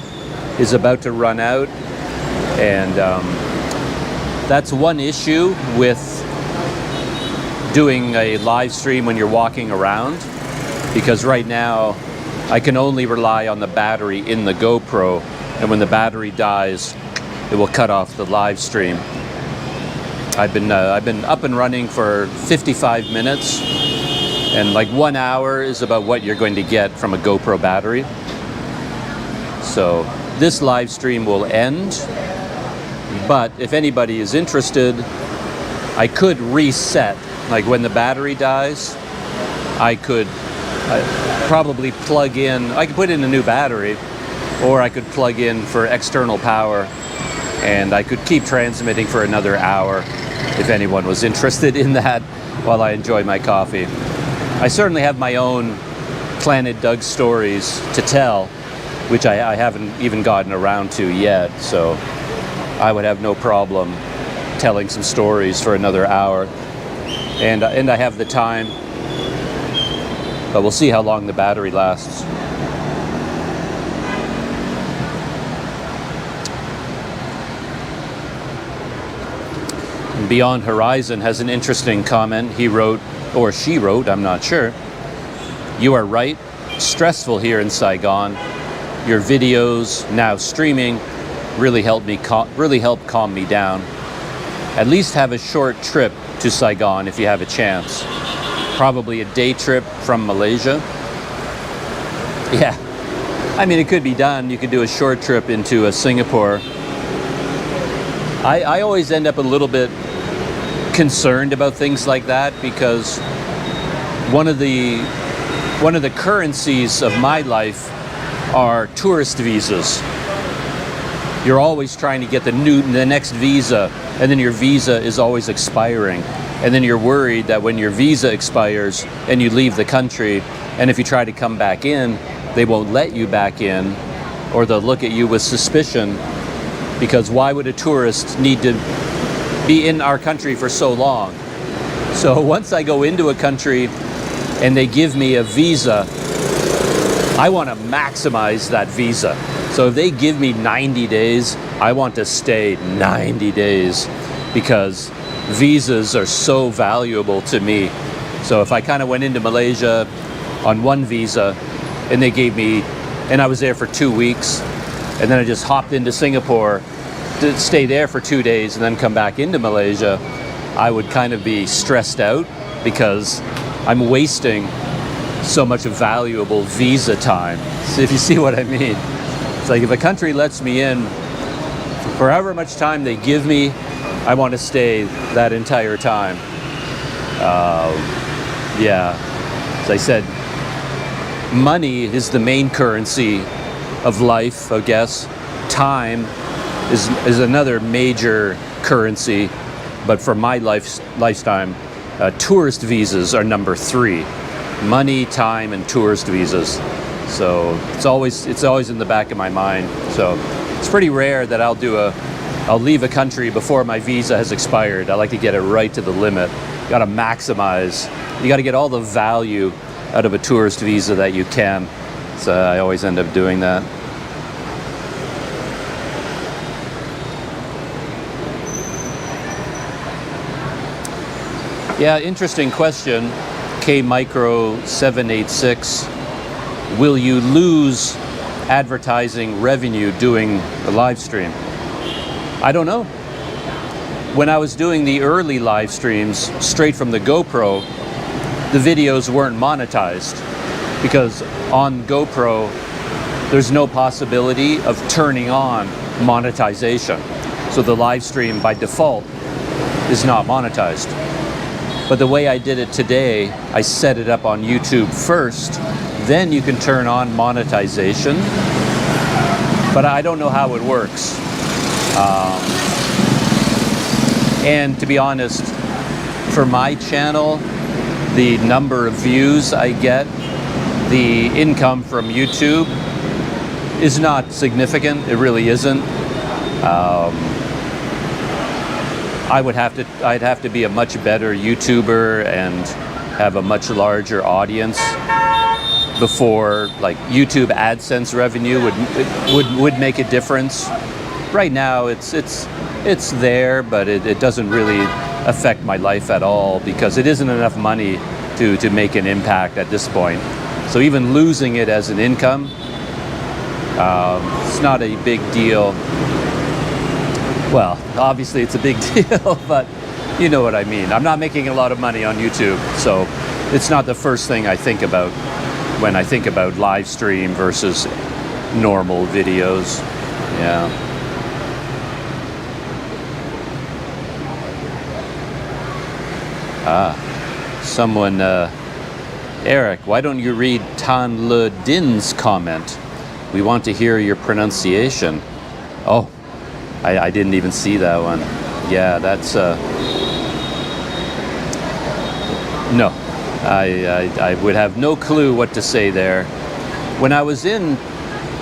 is about to run out. And that's one issue with doing a live stream when you're walking around, because right now I can only rely on the battery in the GoPro, and when the battery dies, it will cut off the live stream. I've been up and running for 55 minutes, and like 1 hour is about what you're going to get from a GoPro battery. So this live stream will end, but if anybody is interested, I could reset. Like when the battery dies, I could probably plug in, I could put in a new battery, or I could plug in for external power, and I could keep transmitting for another hour if anyone was interested in that while I enjoy my coffee. I certainly have my own Planet Doug stories to tell, which I haven't even gotten around to yet, so I would have no problem telling some stories for another hour. And I have the time, but we'll see how long the battery lasts. And Beyond Horizon has an interesting comment. He wrote, or she wrote, I'm not sure. "You are right. Stressful here in Saigon. Your videos, now streaming, really help calm me down. At least have a short trip to Saigon if you have a chance. Probably a day trip from Malaysia." Yeah, I mean, it could be done. You could do a short trip into Singapore. I always end up a little bit concerned about things like that, because one of the currencies of my life are tourist visas. you're always trying to get the next visa, and then your visa is always expiring. And then you're worried that when your visa expires and you leave the country, and if you try to come back in, they won't let you back in, or they'll look at you with suspicion, because why would a tourist need to be in our country for so long? So once I go into a country and they give me a visa, I want to maximize that visa. So if they give me 90 days, I want to stay 90 days because visas are so valuable to me. So if I kind of went into Malaysia on one visa and they gave me, and I was there for 2 weeks, and then I just hopped into Singapore to stay there for 2 days and then come back into Malaysia, I would kind of be stressed out because I'm wasting so much valuable visa time. So if you see what I mean, it's like if a country lets me in for however much time they give me, I want to stay that entire time. Yeah, as I said, money is the main currency of life, I guess. Time is another major currency, but for my lifetime, tourist visas are number 3. Money, time, and tourist visas. So it's always in the back of my mind. So it's pretty rare that I'll leave a country before my visa has expired. I like to get it right to the limit. You got to maximize. You got to get all the value out of a tourist visa that you can. So I always end up doing that. Yeah, interesting question. K-Micro 786. Will you lose advertising revenue doing a live stream? I don't know. When I was doing the early live streams straight from the GoPro, the videos weren't monetized because on GoPro there's no possibility of turning on monetization. So the live stream by default is not monetized. But the way I did it today, I set it up on YouTube first, then you can turn on monetization. But I don't know how it works. And to be honest, for my channel, the number of views I get, the income from YouTube is not significant. It really isn't. I'd have to be a much better YouTuber and have a much larger audience before like YouTube AdSense revenue would make a difference. Right now it's there, but it doesn't really affect my life at all because it isn't enough money to make an impact at this point. So even losing it as an income, it's not a big deal. Well, obviously it's a big deal, but you know what I mean. I'm not making a lot of money on YouTube, so it's not the first thing I think about when I think about live stream versus normal videos. Yeah. Someone, Eric, why don't you read Tan Le Din's comment? We want to hear your pronunciation. Oh, I didn't even see that one. Yeah, that's no, I would have no clue what to say there. When I was in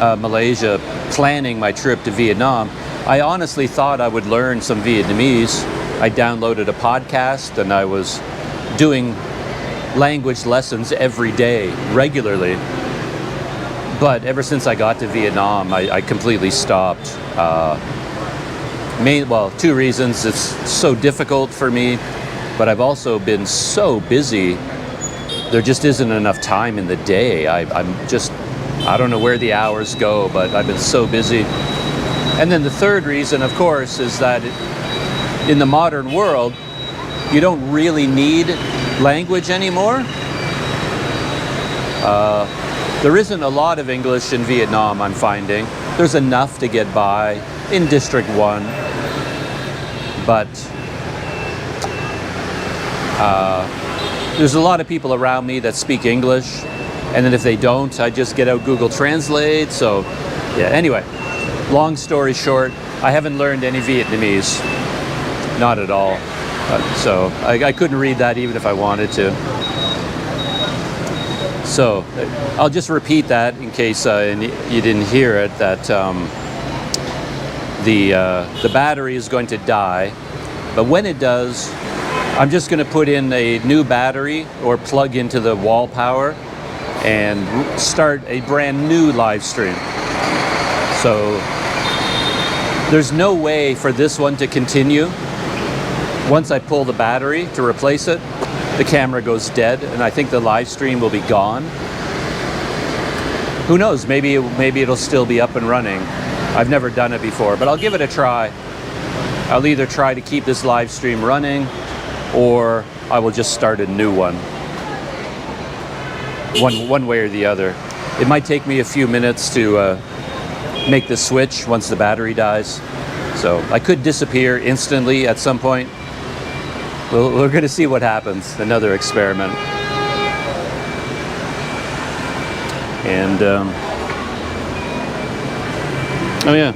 Malaysia planning my trip to Vietnam, I honestly thought I would learn some Vietnamese. I downloaded a podcast and I was doing language lessons every day, regularly. But ever since I got to Vietnam, I completely stopped. Well, 2 reasons. It's so difficult for me, but I've also been so busy. There just isn't enough time in the day. I don't know where the hours go, but I've been so busy. And then the third reason, of course, is that in the modern world, you don't really need language anymore. There isn't a lot of English in Vietnam, I'm finding. There's enough to get by in District 1, but there's a lot of people around me that speak English, and then if they don't, I just get out Google Translate. So yeah, anyway, long story short, I haven't learned any Vietnamese. Not at all. So I couldn't read that even if I wanted to. So I'll just repeat that in case you didn't hear it, that the battery is going to die. But when it does, I'm just going to put in a new battery or plug into the wall power and start a brand new live stream. So there's no way for this one to continue. Once I pull the battery to replace it, the camera goes dead, and I think the live stream will be gone. Who knows? Maybe it'll still be up and running. I've never done it before, but I'll give it a try. I'll either try to keep this live stream running, or I will just start a new one. One way or the other. It might take me a few minutes to make the switch once the battery dies. So I could disappear instantly at some point. We're going to see what happens. Another experiment. And oh yeah,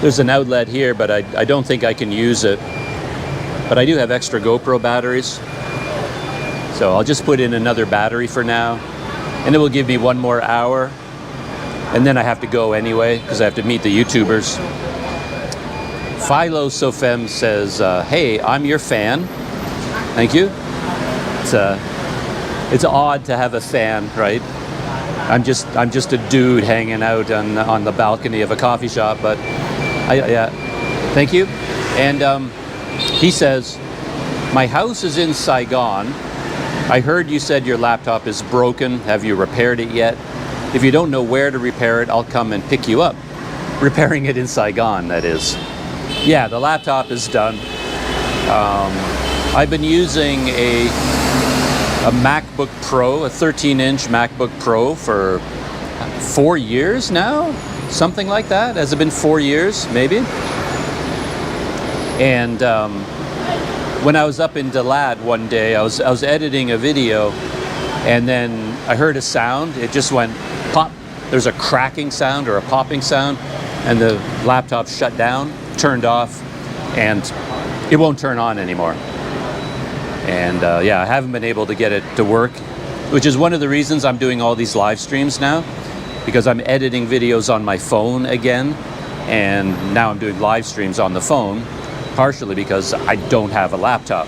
there's an outlet here, but I don't think I can use it. But I do have extra GoPro batteries, so I'll just put in another battery for now, and it will give me one more hour, and then I have to go anyway because I have to meet the YouTubers. Philo Sofem says, "Hey, I'm your fan." Thank you. It's odd to have a fan, right? I'm just a dude hanging out on the balcony of a coffee shop, but yeah, thank you. And he says, "My house is in Saigon. I heard you said your laptop is broken. Have you repaired it yet? If you don't know where to repair it, I'll come and pick you up." Repairing it in Saigon, that is. Yeah, the laptop is done. I've been using a MacBook Pro, a 13-inch MacBook Pro for 4 years now, something like that. Has it been 4 years, maybe? And when I was up in Dalat one day, I was editing a video, and then I heard a sound. It just went pop. There's a cracking sound or a popping sound, and the laptop shut down, turned off, and it won't turn on anymore. And yeah, I haven't been able to get it to work, which is one of the reasons I'm doing all these live streams now, because I'm editing videos on my phone again, and now I'm doing live streams on the phone, partially because I don't have a laptop.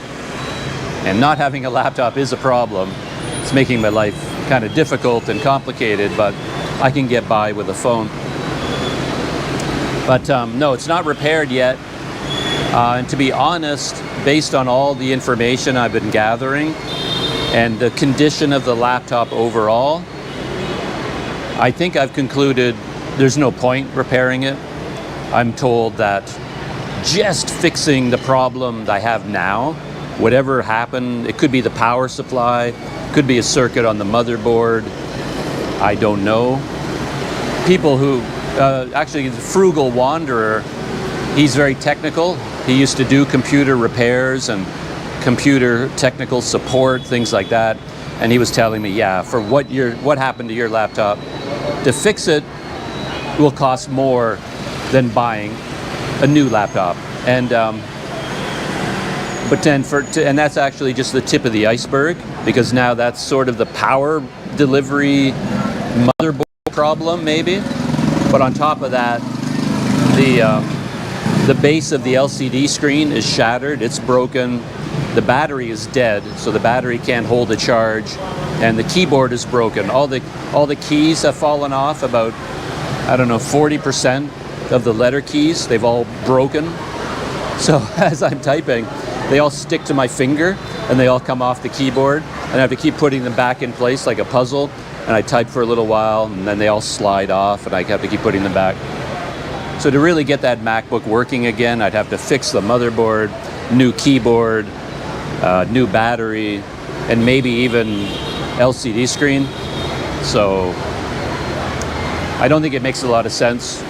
And not having a laptop is a problem. It's making my life kind of difficult and complicated, but I can get by with a phone. But no, it's not repaired yet. And to be honest, based on all the information I've been gathering and the condition of the laptop overall, I think I've concluded there's no point repairing it. I'm told that just fixing the problem I have now, whatever happened, it could be the power supply, could be a circuit on the motherboard, I don't know. People who, actually the Frugal Wanderer, he's very technical. He used to do computer repairs and computer technical support, things like that. And he was telling me, yeah, for what happened to your laptop, to fix it will cost more than buying a new laptop. And but then and that's actually just the tip of the iceberg, because now that's sort of the power delivery motherboard problem, maybe. But on top of that, the base of the LCD screen is shattered, it's broken, the battery is dead, so the battery can't hold a charge, and the keyboard is broken. All the keys have fallen off, about, I don't know, 40% of the letter keys, they've all broken. So as I'm typing, they all stick to my finger, and they all come off the keyboard, and I have to keep putting them back in place like a puzzle, and I type for a little while, and then they all slide off, and I have to keep putting them back. So to really get that MacBook working again, I'd have to fix the motherboard, new keyboard, new battery, and maybe even LCD screen. So I don't think it makes a lot of sense.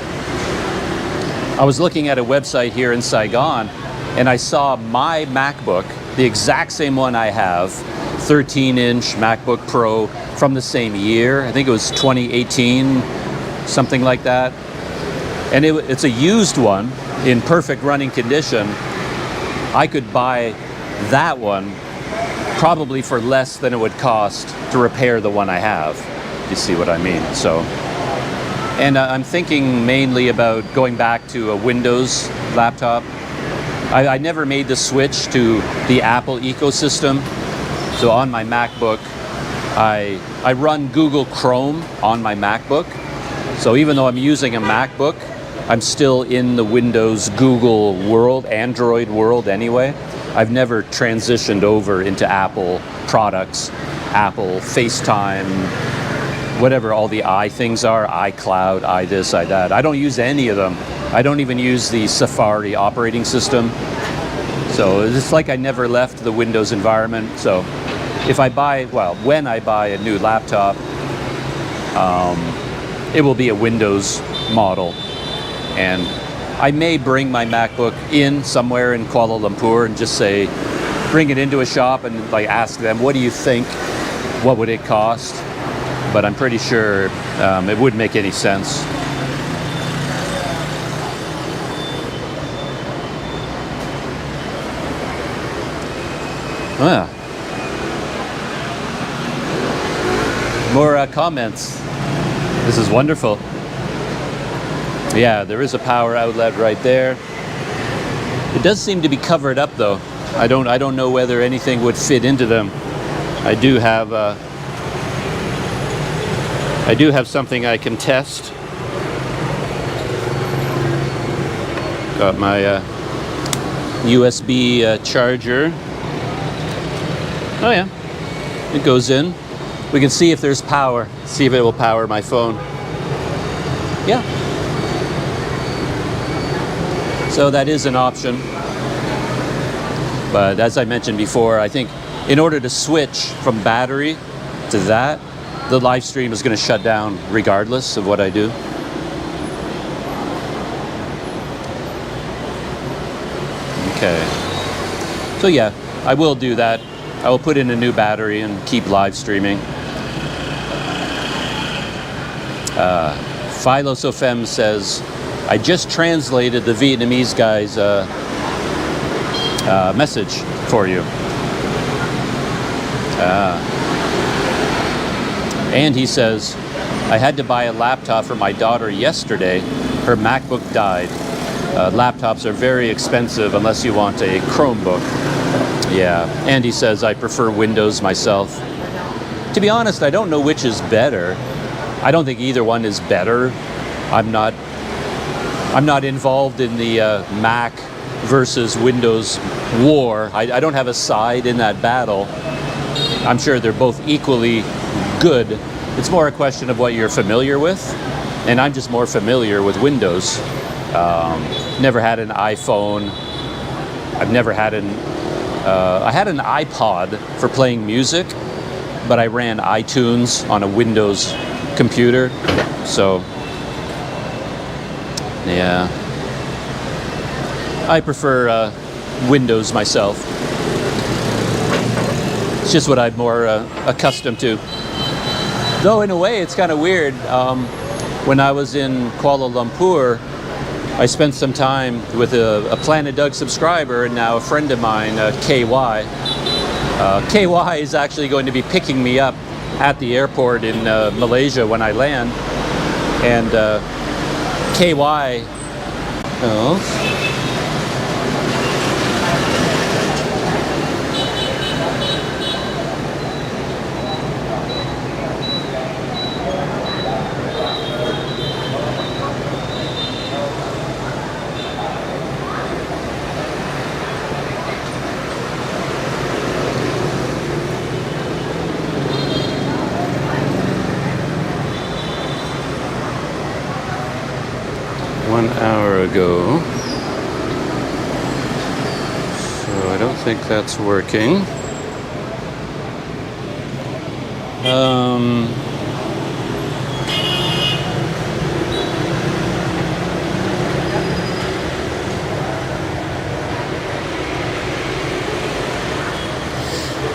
I was looking at a website here in Saigon, and I saw my MacBook, the exact same one I have, 13-inch MacBook Pro from the same year. I think it was 2018, something like that. And it's a used one in perfect running condition. I could buy that one probably for less than it would cost to repair the one I have. You see what I mean? So, and I'm thinking mainly about going back to a Windows laptop. I never made the switch to the Apple ecosystem. So on my MacBook, I run Google Chrome on my MacBook. So even though I'm using a MacBook, I'm still in the Windows Google world, Android world anyway. I've never transitioned over into Apple products, Apple FaceTime, whatever all the I things are, iCloud, I this, I that. I don't use any of them. I don't even use the Safari operating system. So it's like I never left the Windows environment. So if I buy, well, when I buy a new laptop, it will be a Windows model. And I may bring my MacBook in somewhere in Kuala Lumpur and just say, bring it into a shop and like ask them, what do you think? What would it cost? But I'm pretty sure it wouldn't make any sense. More comments. This is wonderful. Yeah, there is a power outlet right there. It does seem to be covered up though. I don't know whether anything would fit into them. I do have something I can test. Got my USB charger. Oh yeah, it goes in. We can see if there's power, see if it will power my phone. Yeah. So that is an option. But as I mentioned before, I think in order to switch from battery to that, the live stream is going to shut down regardless of what I do. Okay. So yeah, I will do that. I will put in a new battery and keep live streaming. Philosophem says, I just translated the Vietnamese guy's message for you. And he says, I had to buy a laptop for my daughter yesterday. Her MacBook died. Laptops are very expensive unless you want a Chromebook. Yeah, and he says, I prefer Windows myself. To be honest, I don't know which is better. I don't think either one is better. I'm not involved in the Mac versus Windows war. I don't have a side in that battle. I'm sure they're both equally good. It's more a question of what you're familiar with, and I'm just more familiar with Windows. Never had an iPhone. I've never had I had an iPod for playing music, but I ran iTunes on a Windows computer, so yeah. I prefer Windows myself. It's just what I'm more accustomed to. Though in a way it's kind of weird. When I was in Kuala Lumpur, I spent some time with a Planet Doug subscriber and now a friend of mine, KY. KY is actually going to be picking me up at the airport in Malaysia when I land. And KY... Oh. 1 hour ago. So I don't think that's working.